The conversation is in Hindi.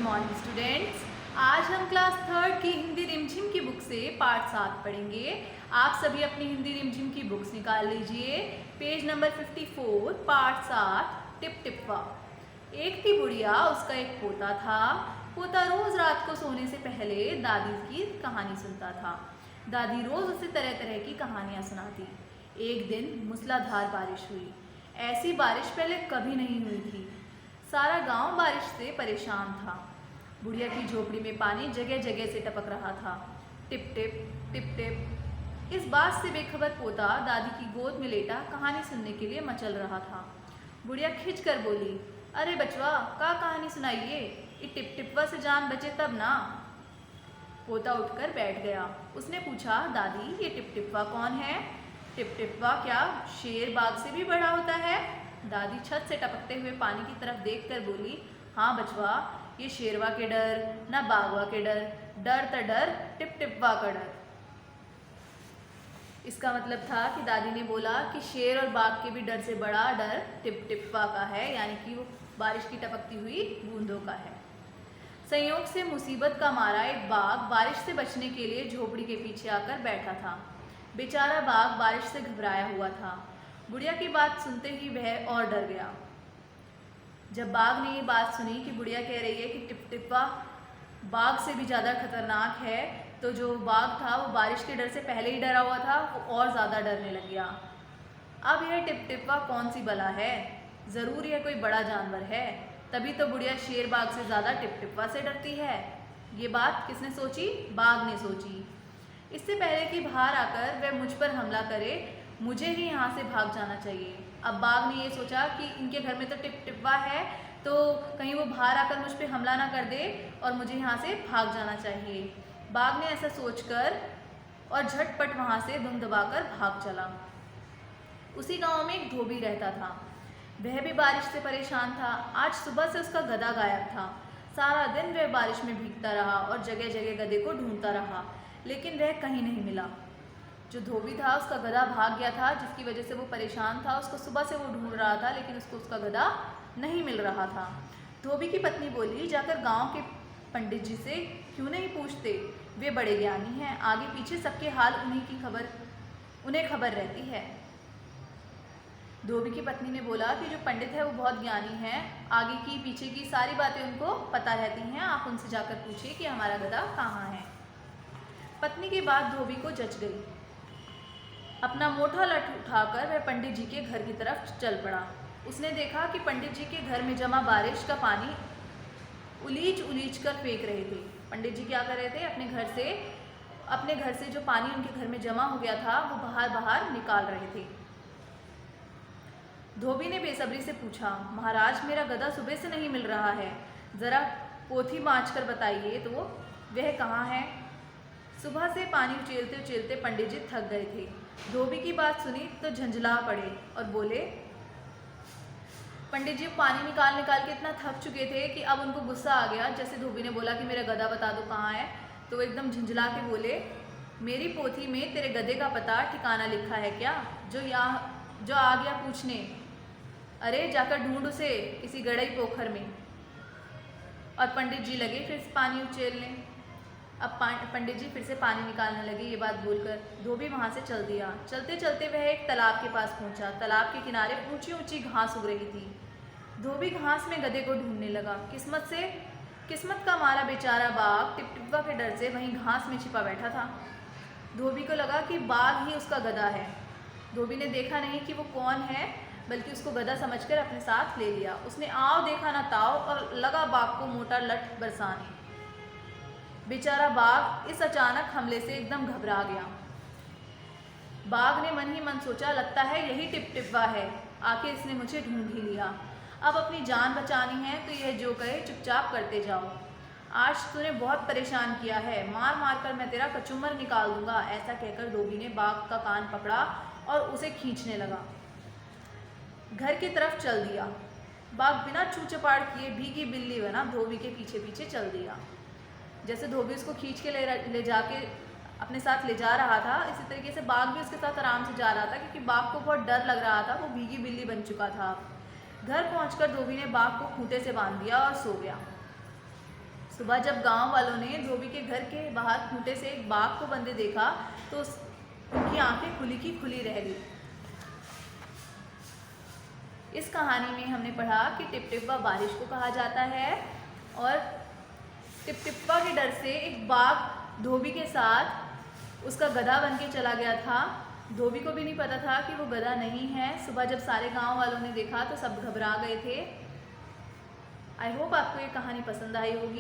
Morning students. आज हम क्लास थर्ड की हिंदी रिमझिम की बुक से पार्ट 7 पढ़ेंगे। आप सभी अपनी हिंदी रिमझिम की बुक्स निकाल लीजिए। पेज नंबर 54 पार्ट 7 टिप टिप्पा। एक थी बुढ़िया, उसका एक पोता था। पोता रोज रात को सोने से पहले दादी की कहानी सुनता था। दादी रोज उसे तरह तरह की कहानियां सुनाती। एक दिन मूसलाधार बारिश हुई। ऐसी बारिश पहले कभी नहीं हुई थी। सारा गांव बारिश से परेशान था। बुढ़िया की झोपड़ी में पानी जगह जगह से टपक रहा था। Tip tip tip tip. इस बात से बेखबर पोता दादी की गोद में लेटा कहानी सुनने के लिए मचल रहा था। बुढ़िया खिंच कर बोली, अरे बचवा, का कहानी सुनाइए, ये टिप टिप्पा से जान बचे तब ना। पोता उठकर बैठ गया। उसने पूछा, दादी ये टिप टिप्पा कौन है? टिप टिप्पा क्या शेर बाघ से भी बड़ा होता है? दादी छत से टपकते हुए पानी की तरफ देखकर बोली, हाँ बचवा, ये शेरवा के डर न बाघवा के डर, डर त डर टिप टिप्पा का डर। इसका मतलब था कि दादी ने बोला कि शेर और बाघ के भी डर से बड़ा डर टिप टिप्पा का है, यानी कि वो बारिश की टपकती हुई बूंदों का है। संयोग से मुसीबत का मारा एक बाघ बारिश से बचने के लिए झोपड़ी के पीछे आकर बैठा था। बेचारा बाघ बारिश से घबराया हुआ था। बुढ़िया की बात सुनते ही वह और डर गया। जब बाघ ने ये बात सुनी कि बुढ़िया कह रही है कि टिप टिप्पा बाघ से भी ज़्यादा खतरनाक है, तो जो बाघ था वो बारिश के डर से पहले ही डरा हुआ था, वो और ज़्यादा डरने लग गया। अब यह टिप टिप्पा कौन सी बला है? ज़रूर यह कोई बड़ा जानवर है, तभी तो बुढ़िया शेर बाघ से ज़्यादा टिप टिप्पा से डरती है। ये बात किसने सोची? बाघ ने सोची। इससे पहले कि बाहर आकर वह मुझ पर हमला करे, मुझे ही यहाँ से भाग जाना चाहिए। अब बाघ ने ये सोचा कि इनके घर में तो टिप टिप्पा है, तो कहीं वो बाहर आकर मुझ पे हमला ना कर दे और मुझे यहाँ से भाग जाना चाहिए। बाघ ने ऐसा सोचकर और झटपट वहाँ से दुम दबाकर भाग चला। उसी गांव में एक धोबी रहता था। वह भी बारिश से परेशान था। आज सुबह से उसका गधा गायब था। सारा दिन वह बारिश में भीगता रहा और जगह जगह गधे को ढूंढता रहा, लेकिन वह कहीं नहीं मिला। जो धोबी था उसका गधा भाग गया था, जिसकी वजह से वो परेशान था। उसको सुबह से वो ढूंढ रहा था, लेकिन उसको उसका गधा नहीं मिल रहा था। धोबी की पत्नी बोली, जाकर गांव के पंडित जी से क्यों नहीं पूछते, वे बड़े ज्ञानी हैं, आगे पीछे सबके हाल उन्हें खबर रहती है। धोबी की पत्नी ने बोला कि जो पंडित है वो बहुत ज्ञानी है, आगे की पीछे की सारी बातें उनको पता रहती हैं, आप उनसे जाकर पूछिए कि हमारा गधा कहाँ है। पत्नी की बात धोबी को जच गई। अपना मोटा लठ उठाकर वह पंडित जी के घर की तरफ चल पड़ा। उसने देखा कि पंडित जी के घर में जमा बारिश का पानी उलीच उलीच कर फेंक रहे थे। पंडित जी क्या कर रहे थे? अपने घर से जो पानी उनके घर में जमा हो गया था वो बाहर निकाल रहे थे। धोबी ने बेसब्री से पूछा, महाराज मेरा गधा सुबह से नहीं मिल रहा है, जरा पोथी बाँच कर बताइए तो वह कहाँ है। सुबह से पानी उचेलते उचेलते पंडित जी थक गए थे। धोबी की बात सुनी तो झंझला पड़े और बोले, पंडित जी पानी निकाल निकाल के इतना थक चुके थे कि अब उनको गुस्सा आ गया। जैसे धोबी ने बोला कि मेरा गधा बता दो कहाँ है, तो वो एकदम झंझला के बोले, मेरी पोथी में तेरे गधे का पता ठिकाना लिखा है क्या, जो आ गया पूछने? अरे जाकर ढूंढ उसे किसी गड़ई पोखर में। और पंडित जी लगे फिर से पानी उचेलने। अब पंडित जी फिर से पानी निकालने लगे। ये बात बोलकर धोबी वहाँ से चल दिया। चलते चलते वह एक तालाब के पास पहुँचा। तालाब के किनारे ऊंची ऊंची घास उग रही थी। धोबी घास में गधे को ढूंढने लगा। किस्मत का मारा बेचारा बाघ टिप टिप्पा के डर से वहीं घास में छिपा बैठा था। धोबी को लगा कि बाघ ही उसका गधा है। धोबी ने देखा नहीं कि वो कौन है, बल्कि उसको गधा समझकर अपने साथ ले लिया। उसने आव देखा ना ताव और लगा बाघ को मोटा लठ बरसाने। बेचारा बाघ इस अचानक हमले से एकदम घबरा गया। बाघ ने मन ही मन सोचा, लगता है यही टिप टिप्पा है, आखिर इसने मुझे ढूंढ ही लिया। अब अपनी जान बचानी है तो यह जो कहे चुपचाप करते जाओ। आज तूने बहुत परेशान किया है, मार मार कर मैं तेरा कचूमर निकाल दूंगा। ऐसा कहकर धोबी ने बाघ का कान पकड़ा और उसे खींचने लगा। घर की तरफ चल दिया। बाघ बिना छू चपाड़ किए भीगी बिल्ली बना धोबी के पीछे पीछे चल दिया। जैसे धोबी उसको खींच के ले जाके अपने साथ ले जा रहा था, इसी तरीके से बाघ भी उसके साथ आराम से जा रहा था, क्योंकि बाघ को बहुत डर लग रहा था। वो भीगी बिल्ली बन चुका था। घर पहुंचकर धोबी ने बाघ को खूंटे से बांध दिया और सो गया। सुबह जब गांव वालों ने धोबी के घर के बाहर खूंटे से एक बाघ को बंधे देखा तो उनकी आंखें खुली की खुली रह गई। इस कहानी में हमने पढ़ा कि टिपटिप्पा बारिश को कहा जाता है और टिपटिप्पा के डर से एक बाघ धोबी के साथ उसका गधा बन के चला गया था। धोबी को भी नहीं पता था कि वो गधा नहीं है। सुबह जब सारे गांव वालों ने देखा तो सब घबरा गए थे। आई होप आपको ये कहानी पसंद आई होगी।